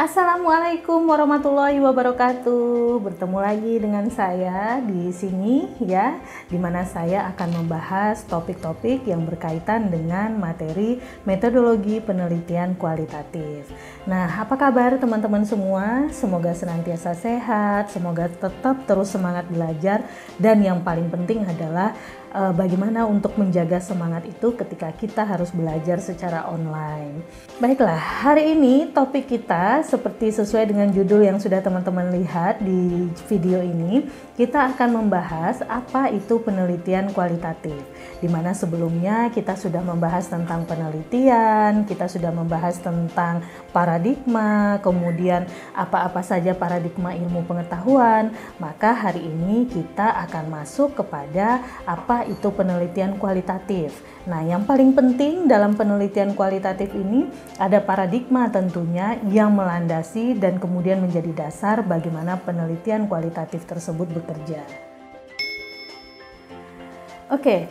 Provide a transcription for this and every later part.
Assalamualaikum warahmatullahi wabarakatuh. Bertemu lagi dengan saya di sini ya, di mana saya akan membahas topik-topik yang berkaitan dengan materi metodologi penelitian kualitatif. Nah, apa kabar teman-teman semua? Semoga senantiasa sehat, semoga tetap terus semangat belajar, dan yang paling penting adalah bagaimana untuk menjaga semangat itu ketika kita harus belajar secara online. Baiklah, hari ini topik kita seperti sesuai dengan judul yang sudah teman-teman lihat di video ini, kita akan membahas apa itu penelitian kualitatif. Di mana sebelumnya kita sudah membahas tentang penelitian, kita sudah membahas tentang paradigma, kemudian apa-apa saja paradigma ilmu pengetahuan. Maka hari ini kita akan masuk kepada apa itu penelitian kualitatif. Nah, yang paling penting dalam penelitian kualitatif ini ada paradigma tentunya yang melandasi dan kemudian menjadi dasar bagaimana penelitian kualitatif tersebut bekerja. Oke,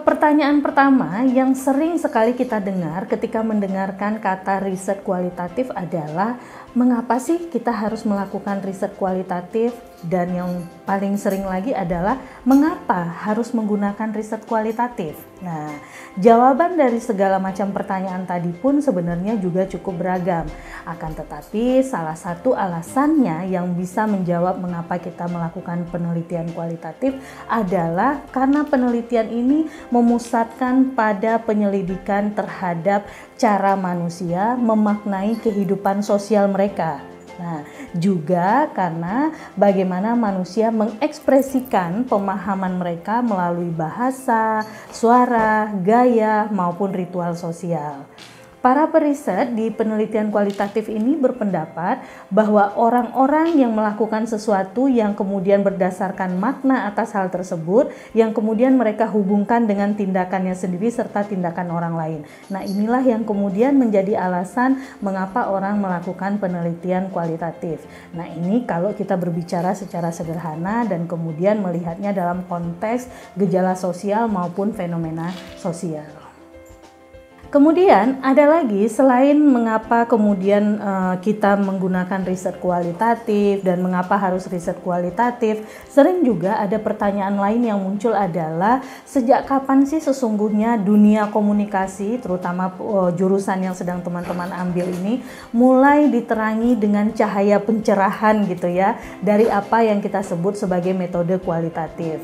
pertanyaan pertama yang sering sekali kita dengar ketika mendengarkan kata riset kualitatif adalah mengapa sih kita harus melakukan riset kualitatif, dan yang paling sering lagi adalah mengapa harus menggunakan riset kualitatif. Nah, jawaban dari segala macam pertanyaan tadi pun sebenarnya juga cukup beragam. Akan tetapi salah satu alasannya yang bisa menjawab mengapa kita melakukan penelitian kualitatif adalah karena penelitian ini memusatkan pada penyelidikan terhadap cara manusia memaknai kehidupan sosial mereka. Nah, juga karena bagaimana manusia mengekspresikan pemahaman mereka melalui bahasa, suara, gaya, maupun ritual sosial. Para periset di penelitian kualitatif ini berpendapat bahwa orang-orang yang melakukan sesuatu yang kemudian berdasarkan makna atas hal tersebut, yang kemudian mereka hubungkan dengan tindakannya sendiri serta tindakan orang lain. Nah, inilah yang kemudian menjadi alasan mengapa orang melakukan penelitian kualitatif. Nah, ini kalau kita berbicara secara sederhana dan kemudian melihatnya dalam konteks gejala sosial maupun fenomena sosial. Kemudian ada lagi, selain mengapa kemudian kita menggunakan riset kualitatif dan mengapa harus riset kualitatif, sering juga ada pertanyaan lain yang muncul adalah sejak kapan sih sesungguhnya dunia komunikasi, terutama jurusan yang sedang teman-teman ambil ini, mulai diterangi dengan cahaya pencerahan gitu ya, dari apa yang kita sebut sebagai metode kualitatif.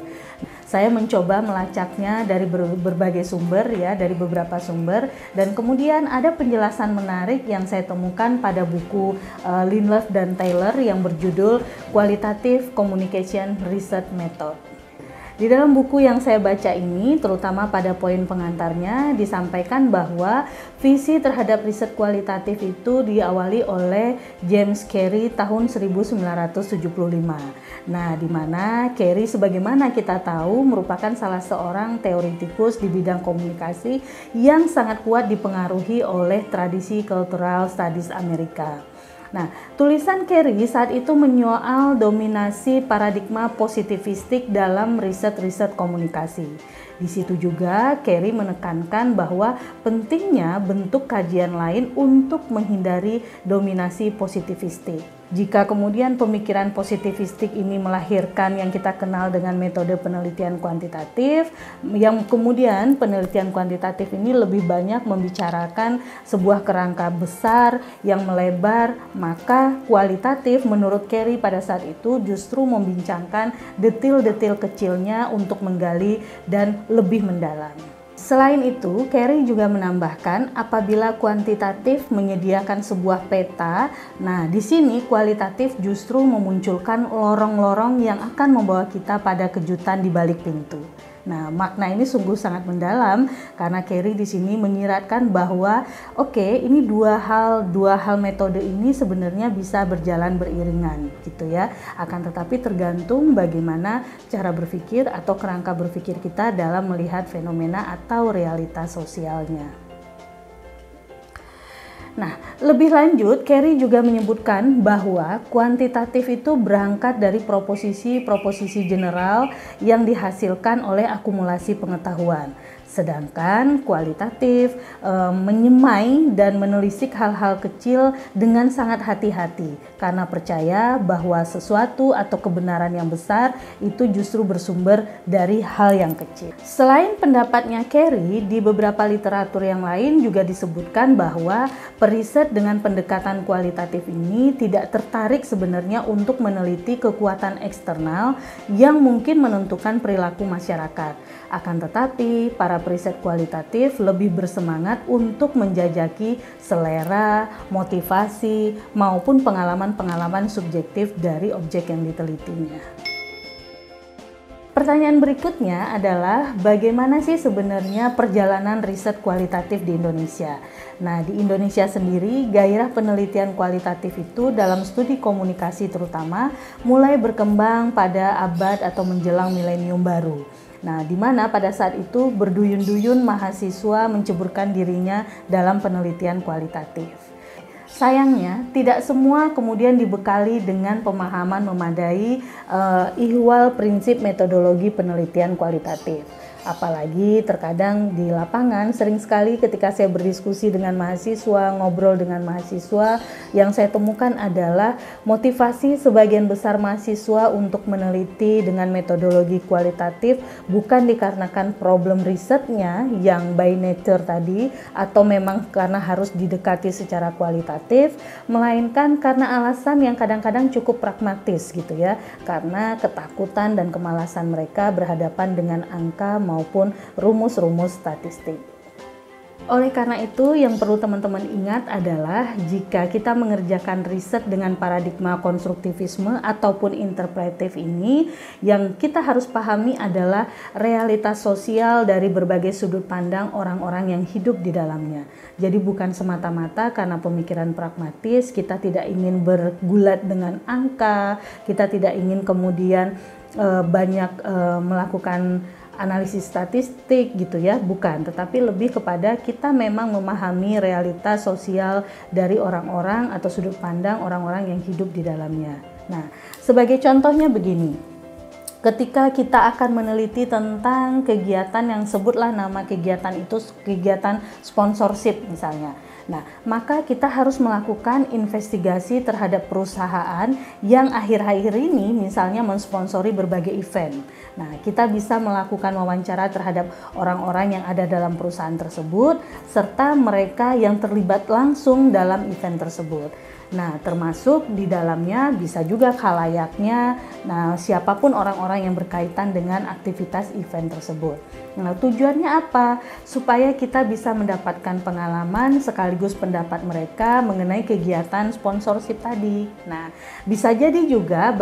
Saya mencoba melacaknya dari berbagai sumber ya, dari beberapa sumber, dan kemudian ada penjelasan menarik yang saya temukan pada buku Linlove dan Taylor yang berjudul Qualitative Communication Research Method. Di dalam buku yang saya baca ini, terutama pada poin pengantarnya, disampaikan bahwa visi terhadap riset kualitatif itu diawali oleh James Carey tahun 1975. Nah, di mana Carey sebagaimana kita tahu merupakan salah seorang teoretikus di bidang komunikasi yang sangat kuat dipengaruhi oleh tradisi cultural studies Amerika. Nah, tulisan Carey saat itu menyoal dominasi paradigma positivistik dalam riset-riset komunikasi. Di situ juga Carey menekankan bahwa pentingnya bentuk kajian lain untuk menghindari dominasi positivistik. Jika kemudian pemikiran positivistik ini melahirkan yang kita kenal dengan metode penelitian kuantitatif, yang kemudian penelitian kuantitatif ini lebih banyak membicarakan sebuah kerangka besar yang melebar, maka kualitatif menurut Carey pada saat itu justru membincangkan detil-detil kecilnya untuk menggali dan lebih mendalam. Selain itu, Carey juga menambahkan apabila kuantitatif menyediakan sebuah peta, nah di sini kualitatif justru memunculkan lorong-lorong yang akan membawa kita pada kejutan di balik pintu. Nah, makna ini sungguh sangat mendalam karena Carey di sini menyiratkan bahwa ini dua hal metode ini sebenarnya bisa berjalan beriringan gitu ya. Akan tetapi tergantung bagaimana cara berpikir atau kerangka berpikir kita dalam melihat fenomena atau realitas sosialnya. Nah, lebih lanjut, Carey juga menyebutkan bahwa kuantitatif itu berangkat dari proposisi-proposisi general yang dihasilkan oleh akumulasi pengetahuan. Sedangkan kualitatif menyemai dan menelisik hal-hal kecil dengan sangat hati-hati karena percaya bahwa sesuatu atau kebenaran yang besar itu justru bersumber dari hal yang kecil. Selain pendapatnya Carey, di beberapa literatur yang lain juga disebutkan bahwa periset dengan pendekatan kualitatif ini tidak tertarik sebenarnya untuk meneliti kekuatan eksternal yang mungkin menentukan perilaku masyarakat. Akan tetapi, para periset kualitatif lebih bersemangat untuk menjajaki selera, motivasi, maupun pengalaman-pengalaman subjektif dari objek yang ditelitinya. Pertanyaan berikutnya adalah bagaimana sih sebenarnya perjalanan riset kualitatif di Indonesia? Nah, di Indonesia sendiri gairah penelitian kualitatif itu dalam studi komunikasi terutama mulai berkembang pada abad atau menjelang milenium baru. Nah, di mana pada saat itu berduyun-duyun mahasiswa menceburkan dirinya dalam penelitian kualitatif. Sayangnya, tidak semua kemudian dibekali dengan pemahaman memadai ihwal prinsip metodologi penelitian kualitatif. Apalagi terkadang di lapangan sering sekali ketika saya berdiskusi dengan mahasiswa, ngobrol dengan mahasiswa, yang saya temukan adalah motivasi sebagian besar mahasiswa untuk meneliti dengan metodologi kualitatif bukan dikarenakan problem risetnya yang by nature tadi atau memang karena harus didekati secara kualitatif, melainkan karena alasan yang kadang-kadang cukup pragmatis gitu ya, karena ketakutan dan kemalasan mereka berhadapan dengan angka maupun rumus-rumus statistik. Oleh karena itu, yang perlu teman-teman ingat adalah jika kita mengerjakan riset dengan paradigma konstruktivisme ataupun interpretif ini, yang kita harus pahami adalah realitas sosial dari berbagai sudut pandang orang-orang yang hidup di dalamnya. Jadi bukan semata-mata karena pemikiran pragmatis, kita tidak ingin bergulat dengan angka, kita tidak ingin kemudian banyak melakukan analisis statistik gitu ya, bukan, tetapi lebih kepada kita memang memahami realitas sosial dari orang-orang atau sudut pandang orang-orang yang hidup di dalamnya. Nah, sebagai contohnya begini, ketika kita akan meneliti tentang kegiatan yang sebutlah nama kegiatan itu kegiatan sponsorship misalnya. Nah, maka kita harus melakukan investigasi terhadap perusahaan yang akhir-akhir ini misalnya mensponsori berbagai event. Nah, kita bisa melakukan wawancara terhadap orang-orang yang ada dalam perusahaan tersebut serta mereka yang terlibat langsung dalam event tersebut. Nah, termasuk di dalamnya bisa juga khalayaknya, nah siapapun orang-orang yang berkaitan dengan aktivitas event tersebut. Nah, tujuannya apa? Supaya kita bisa mendapatkan pengalaman sekaligus pendapat mereka mengenai kegiatan sponsorship tadi. Nah, bisa jadi juga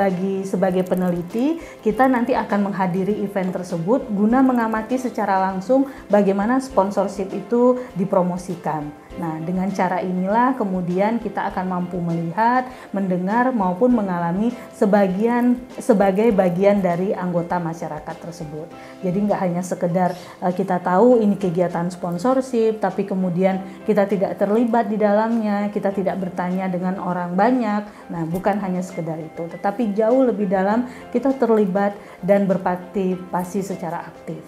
sebagai peneliti, kita nanti akan menghadiri event tersebut guna mengamati secara langsung bagaimana sponsorship itu dipromosikan. Nah, dengan cara inilah kemudian kita akan mampu melihat, mendengar maupun mengalami sebagai bagian dari anggota masyarakat tersebut. Jadi nggak hanya sekedar kita tahu ini kegiatan sponsorship, tapi kemudian kita tidak terlibat di dalamnya, kita tidak bertanya dengan orang banyak. Nah, bukan hanya sekedar itu, tetapi jauh lebih dalam kita terlibat dan berpartisipasi secara aktif.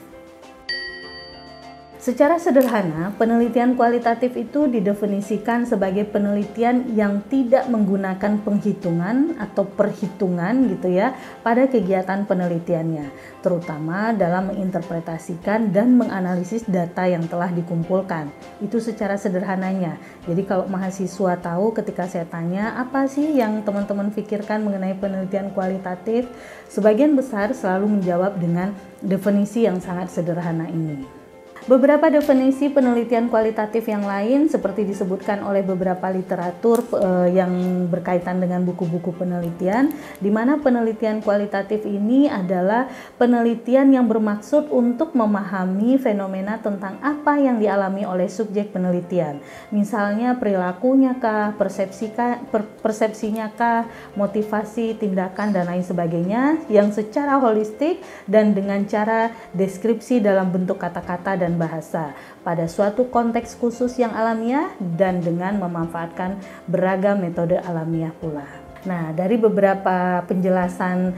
Secara sederhana, penelitian kualitatif itu didefinisikan sebagai penelitian yang tidak menggunakan penghitungan atau perhitungan gitu ya pada kegiatan penelitiannya, terutama dalam menginterpretasikan dan menganalisis data yang telah dikumpulkan. Itu secara sederhananya. Jadi kalau mahasiswa tahu ketika saya tanya apa sih yang teman-teman pikirkan mengenai penelitian kualitatif, sebagian besar selalu menjawab dengan definisi yang sangat sederhana ini. Beberapa definisi penelitian kualitatif yang lain seperti disebutkan oleh beberapa literatur yang berkaitan dengan buku-buku penelitian, di mana penelitian kualitatif ini adalah penelitian yang bermaksud untuk memahami fenomena tentang apa yang dialami oleh subjek penelitian. Misalnya perilakunya kah, persepsinya kah, motivasi, tindakan, dan lain sebagainya yang secara holistik dan dengan cara deskripsi dalam bentuk kata-kata dan bahasa pada suatu konteks khusus yang alamiah dan dengan memanfaatkan beragam metode alamiah pula. Nah, dari beberapa penjelasan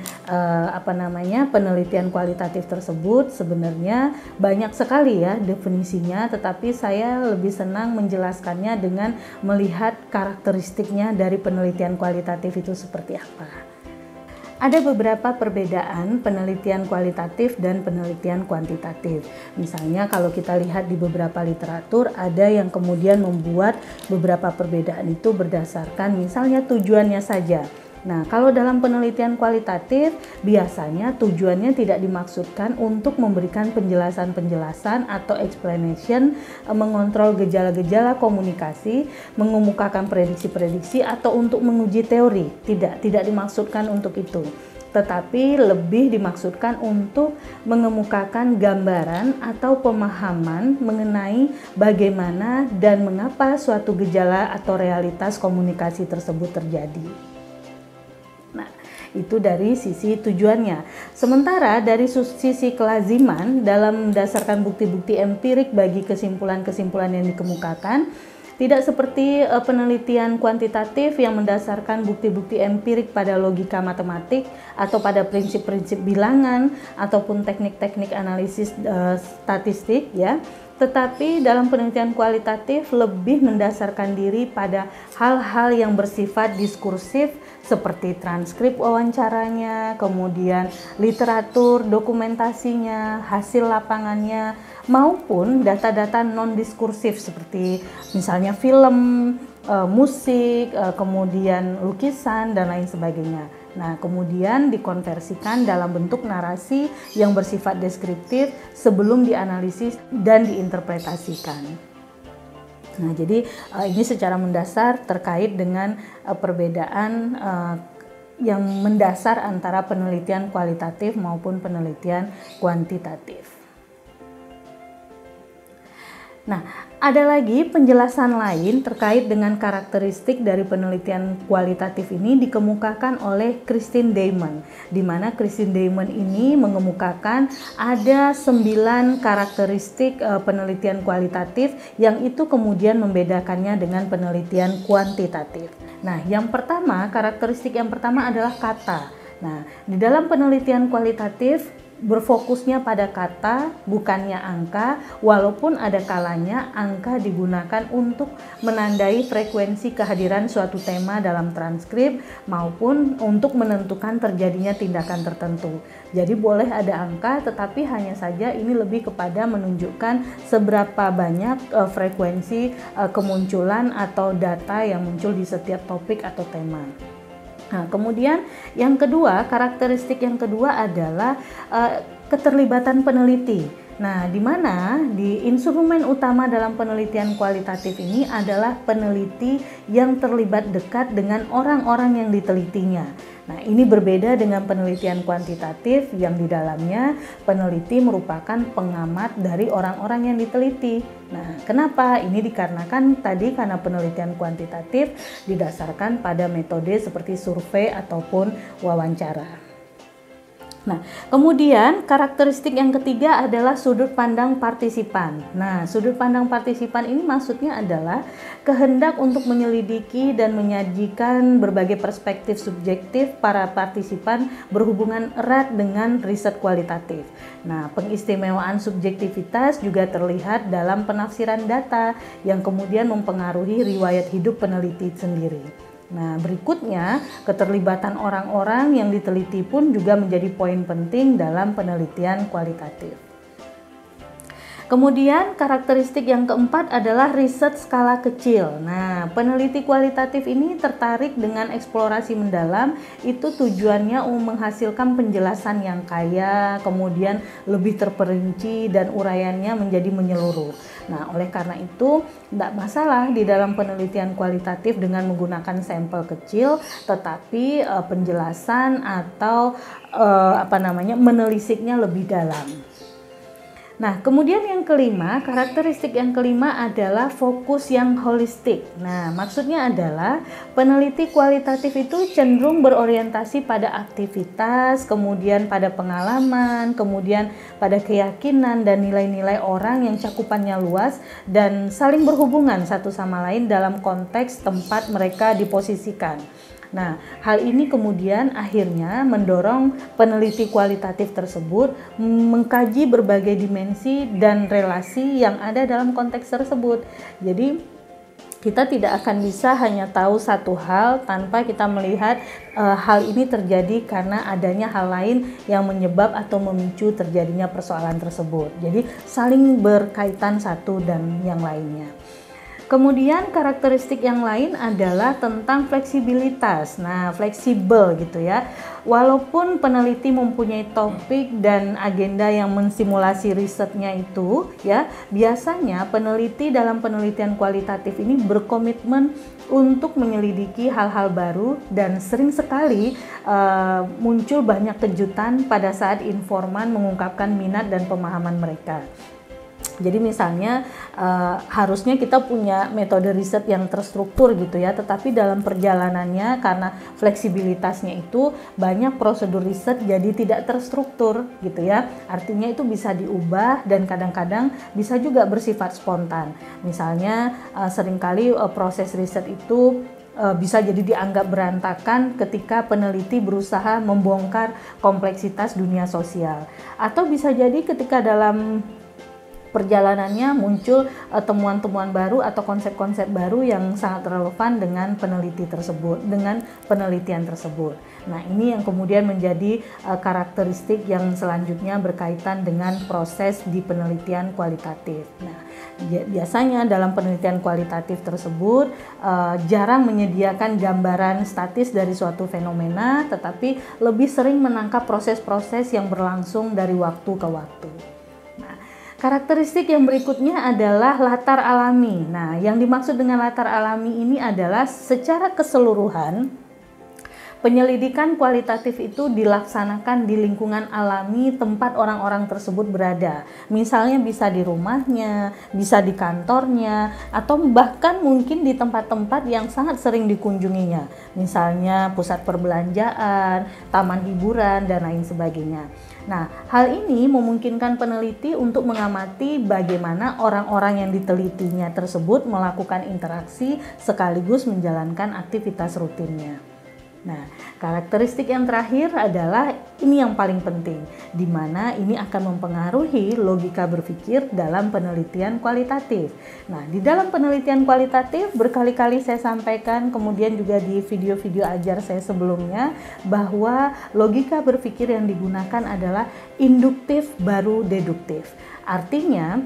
penelitian kualitatif tersebut sebenarnya banyak sekali ya definisinya, tetapi saya lebih senang menjelaskannya dengan melihat karakteristiknya dari penelitian kualitatif itu seperti apa. Ada beberapa perbedaan penelitian kualitatif dan penelitian kuantitatif. Misalnya kalau kita lihat di beberapa literatur, ada yang kemudian membuat beberapa perbedaan itu berdasarkan misalnya tujuannya saja. Nah, kalau dalam penelitian kualitatif, biasanya tujuannya tidak dimaksudkan untuk memberikan penjelasan-penjelasan atau explanation, mengontrol gejala-gejala komunikasi, mengemukakan prediksi-prediksi, atau untuk menguji teori. Tidak dimaksudkan untuk itu. Tetapi lebih dimaksudkan untuk mengemukakan gambaran atau pemahaman mengenai bagaimana dan mengapa suatu gejala atau realitas komunikasi tersebut terjadi. Itu dari sisi tujuannya. Sementara dari sisi kelaziman, dalam mendasarkan bukti-bukti empirik bagi kesimpulan-kesimpulan yang dikemukakan, tidak seperti penelitian kuantitatif yang mendasarkan bukti-bukti empirik pada logika matematik atau pada prinsip-prinsip bilangan ataupun teknik-teknik analisis statistik ya. Tetapi dalam penelitian kualitatif lebih mendasarkan diri pada hal-hal yang bersifat diskursif seperti transkrip wawancaranya, kemudian literatur, dokumentasinya, hasil lapangannya, maupun data-data non-diskursif seperti misalnya film, musik, kemudian lukisan, dan lain sebagainya. Nah, kemudian dikonversikan dalam bentuk narasi yang bersifat deskriptif sebelum dianalisis dan diinterpretasikan. Nah, jadi ini secara mendasar terkait dengan perbedaan yang mendasar antara penelitian kualitatif maupun penelitian kuantitatif. Nah, ada lagi penjelasan lain terkait dengan karakteristik dari penelitian kualitatif ini dikemukakan oleh Christine Damon, di mana Christine Damon ini mengemukakan ada 9 karakteristik penelitian kualitatif yang itu kemudian membedakannya dengan penelitian kuantitatif. Nah, karakteristik yang pertama adalah kata. Nah, di dalam penelitian kualitatif berfokusnya pada kata, bukannya angka, walaupun ada kalanya angka digunakan untuk menandai frekuensi kehadiran suatu tema dalam transkrip maupun untuk menentukan terjadinya tindakan tertentu. Jadi boleh ada angka, tetapi hanya saja ini lebih kepada menunjukkan seberapa banyak frekuensi kemunculan atau data yang muncul di setiap topik atau tema. Nah, kemudian yang kedua, karakteristik yang kedua adalah keterlibatan peneliti. Nah, di mana di instrumen utama dalam penelitian kualitatif ini adalah peneliti yang terlibat dekat dengan orang-orang yang ditelitinya. Nah, ini berbeda dengan penelitian kuantitatif yang di dalamnya peneliti merupakan pengamat dari orang-orang yang diteliti. Nah, kenapa? Ini dikarenakan tadi karena penelitian kuantitatif didasarkan pada metode seperti survei ataupun wawancara. Nah, kemudian karakteristik yang ketiga adalah sudut pandang partisipan. Nah, sudut pandang partisipan ini maksudnya adalah kehendak untuk menyelidiki dan menyajikan berbagai perspektif subjektif para partisipan berhubungan erat dengan riset kualitatif. Nah, pengistimewaan subjektivitas juga terlihat dalam penafsiran data yang kemudian mempengaruhi riwayat hidup peneliti sendiri. Nah, berikutnya, keterlibatan orang-orang yang diteliti pun juga menjadi poin penting dalam penelitian kualitatif. Kemudian karakteristik yang keempat adalah riset skala kecil. Nah, peneliti kualitatif ini tertarik dengan eksplorasi mendalam, itu tujuannya menghasilkan penjelasan yang kaya, kemudian lebih terperinci dan uraiannya menjadi menyeluruh. Nah, oleh karena itu tidak masalah di dalam penelitian kualitatif dengan menggunakan sampel kecil, tetapi penjelasan atau menelisiknya lebih dalam. Nah, kemudian yang kelima, karakteristik yang kelima adalah fokus yang holistik. Nah, maksudnya adalah peneliti kualitatif itu cenderung berorientasi pada aktivitas, kemudian pada pengalaman, kemudian pada keyakinan dan nilai-nilai orang yang cakupannya luas dan saling berhubungan satu sama lain dalam konteks tempat mereka diposisikan. Nah, hal ini kemudian akhirnya mendorong peneliti kualitatif tersebut mengkaji berbagai dimensi dan relasi yang ada dalam konteks tersebut. Jadi kita tidak akan bisa hanya tahu satu hal tanpa kita melihat hal ini terjadi karena adanya hal lain yang menyebab atau memicu terjadinya persoalan tersebut. Jadi saling berkaitan satu dan yang lainnya. Kemudian karakteristik yang lain adalah tentang fleksibilitas. Nah, fleksibel gitu ya. Walaupun peneliti mempunyai topik dan agenda yang mensimulasi risetnya itu, ya, biasanya peneliti dalam penelitian kualitatif ini berkomitmen untuk menyelidiki hal-hal baru dan sering sekali muncul banyak kejutan pada saat informan mengungkapkan minat dan pemahaman mereka. Jadi misalnya harusnya kita punya metode riset yang terstruktur gitu ya, tetapi dalam perjalanannya karena fleksibilitasnya itu banyak prosedur riset jadi tidak terstruktur gitu ya. Artinya itu bisa diubah dan kadang-kadang bisa juga bersifat spontan. Misalnya seringkali proses riset itu bisa jadi dianggap berantakan ketika peneliti berusaha membongkar kompleksitas dunia sosial, atau bisa jadi ketika dalam perjalanannya muncul temuan-temuan baru atau konsep-konsep baru yang sangat relevan dengan penelitian tersebut. Nah, ini yang kemudian menjadi karakteristik yang selanjutnya berkaitan dengan proses di penelitian kualitatif. Nah, biasanya dalam penelitian kualitatif tersebut jarang menyediakan gambaran statis dari suatu fenomena, tetapi lebih sering menangkap proses-proses yang berlangsung dari waktu ke waktu. Karakteristik yang berikutnya adalah latar alami. Nah, yang dimaksud dengan latar alami ini adalah secara keseluruhan penyelidikan kualitatif itu dilaksanakan di lingkungan alami tempat orang-orang tersebut berada. Misalnya bisa di rumahnya, bisa di kantornya, atau bahkan mungkin di tempat-tempat yang sangat sering dikunjunginya. Misalnya pusat perbelanjaan, taman hiburan, dan lain sebagainya. Nah, hal ini memungkinkan peneliti untuk mengamati bagaimana orang-orang yang ditelitinya tersebut melakukan interaksi sekaligus menjalankan aktivitas rutinnya. Nah, karakteristik yang terakhir adalah ini yang paling penting, di mana ini akan mempengaruhi logika berpikir dalam penelitian kualitatif. Nah, di dalam penelitian kualitatif berkali-kali saya sampaikan, kemudian juga di video-video ajar saya sebelumnya, bahwa logika berpikir yang digunakan adalah induktif baru deduktif. Artinya,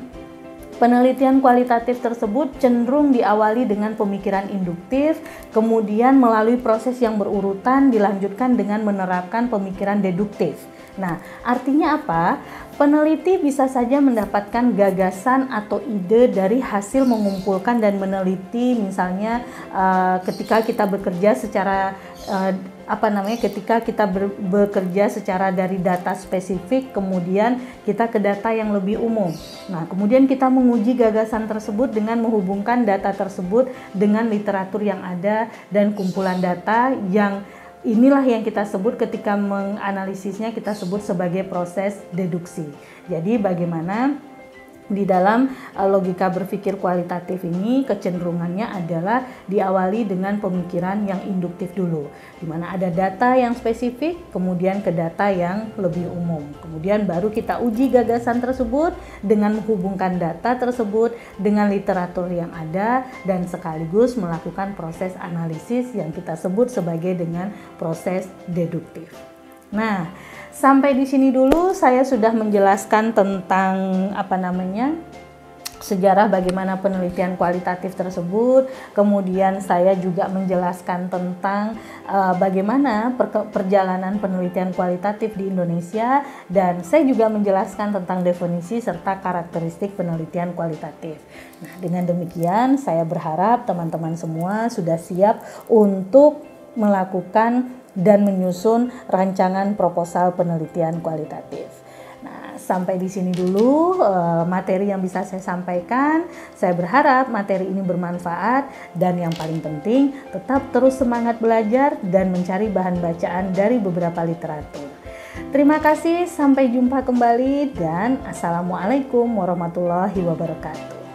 penelitian kualitatif tersebut cenderung diawali dengan pemikiran induktif, kemudian melalui proses yang berurutan dilanjutkan dengan menerapkan pemikiran deduktif. Nah, artinya apa? Peneliti bisa saja mendapatkan gagasan atau ide dari hasil mengumpulkan dan meneliti, misalnya ketika kita bekerja secara ketika kita bekerja secara dari data spesifik, kemudian kita ke data yang lebih umum. Nah, kemudian kita menguji gagasan tersebut dengan menghubungkan data tersebut dengan literatur yang ada dan kumpulan data yang inilah yang kita sebut ketika menganalisisnya kita sebut sebagai proses deduksi. Jadi bagaimana di dalam logika berpikir kualitatif ini kecenderungannya adalah diawali dengan pemikiran yang induktif dulu, di mana ada data yang spesifik, kemudian ke data yang lebih umum. Kemudian baru kita uji gagasan tersebut dengan menghubungkan data tersebut dengan literatur yang ada dan sekaligus melakukan proses analisis yang kita sebut sebagai dengan proses deduktif. Nah, sampai di sini dulu saya sudah menjelaskan tentang sejarah bagaimana penelitian kualitatif tersebut. Kemudian saya juga menjelaskan tentang bagaimana perjalanan penelitian kualitatif di Indonesia, dan saya juga menjelaskan tentang definisi serta karakteristik penelitian kualitatif. Nah, dengan demikian saya berharap teman-teman semua sudah siap untuk melakukan dan menyusun rancangan proposal penelitian kualitatif. Nah, sampai di sini dulu materi yang bisa saya sampaikan. Saya berharap materi ini bermanfaat dan yang paling penting tetap terus semangat belajar dan mencari bahan bacaan dari beberapa literatur. Terima kasih, sampai jumpa kembali dan Assalamualaikum warahmatullahi wabarakatuh.